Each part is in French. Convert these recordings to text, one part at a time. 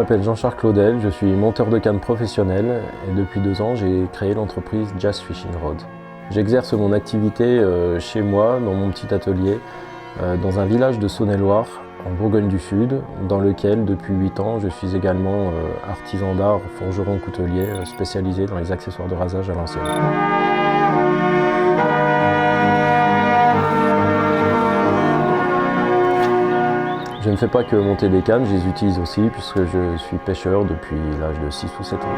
m'appelle Jean-Charles Claudel, je suis monteur de canne professionnel et depuis 2 ans j'ai créé l'entreprise Jazz Fishing Rod. J'exerce mon activité chez moi, dans mon petit atelier, dans un village de Saône-et-Loire, en Bourgogne du Sud, dans lequel depuis 8 ans je suis également artisan d'art, forgeron coutelier, spécialisé dans les accessoires de rasage à l'ancienne. Je ne fais pas que monter des cannes, je les utilise aussi puisque je suis pêcheur depuis l'âge de 6 ou 7 ans.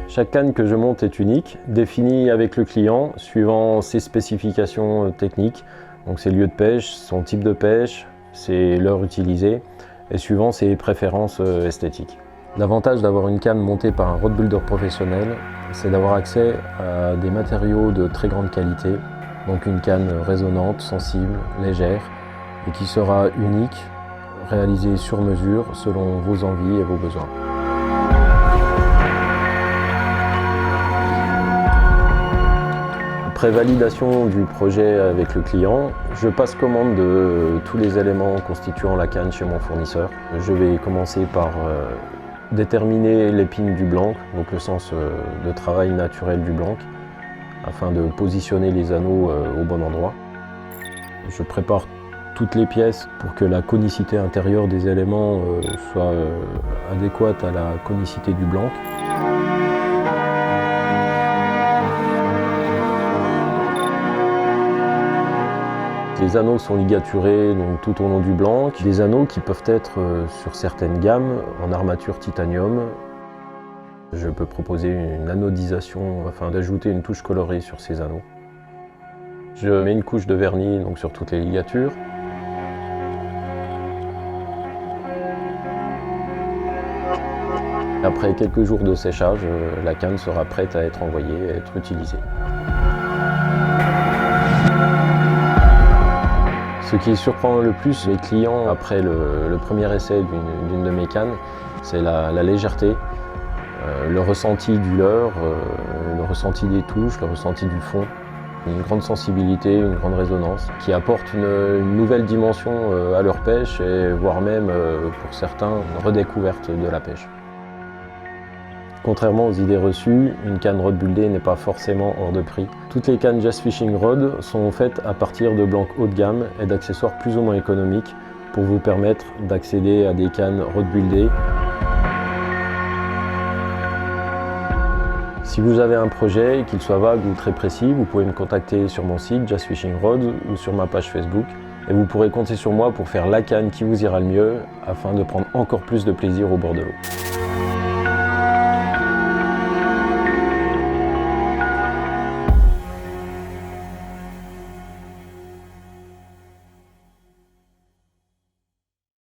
Chaque canne que je monte est unique, définie avec le client suivant ses spécifications techniques, donc ses lieux de pêche, son type de pêche, ses leurres utilisées et suivant ses préférences esthétiques. L'avantage d'avoir une canne montée par un rod builder professionnel, c'est d'avoir accès à des matériaux de très grande qualité. Donc une canne résonante, sensible, légère et qui sera unique, réalisée sur mesure selon vos envies et vos besoins. Après validation du projet avec le client, je passe commande de tous les éléments constituant la canne chez mon fournisseur. Je vais commencer par déterminer l'épine du blanc, donc le sens de travail naturel du blanc, afin de positionner les anneaux au bon endroit. Je prépare toutes les pièces pour que la conicité intérieure des éléments soit adéquate à la conicité du blanc. Les anneaux sont ligaturés donc, tout au long du blanc. Des anneaux qui peuvent être sur certaines gammes en armature titanium. Je peux proposer une anodisation afin d'ajouter une touche colorée sur ces anneaux. Je mets une couche de vernis donc, sur toutes les ligatures. Après quelques jours de séchage, la canne sera prête à être envoyée et à être utilisée. Ce qui surprend le plus les clients après le premier essai d'une de mes cannes, c'est la légèreté. Le ressenti du leurre, le ressenti des touches, le ressenti du fond, une grande sensibilité, une grande résonance qui apporte une nouvelle dimension à leur pêche et voire même pour certains une redécouverte de la pêche. Contrairement aux idées reçues, une canne rod buildée n'est pas forcément hors de prix. Toutes les cannes Jazz Fishing Rod sont faites à partir de blancs haut de gamme et d'accessoires plus ou moins économiques pour vous permettre d'accéder à des cannes rod buildées. Si vous avez un projet, qu'il soit vague ou très précis, vous pouvez me contacter sur mon site Jazz Fishing Rod ou sur ma page Facebook et vous pourrez compter sur moi pour faire la canne qui vous ira le mieux afin de prendre encore plus de plaisir au bord de l'eau.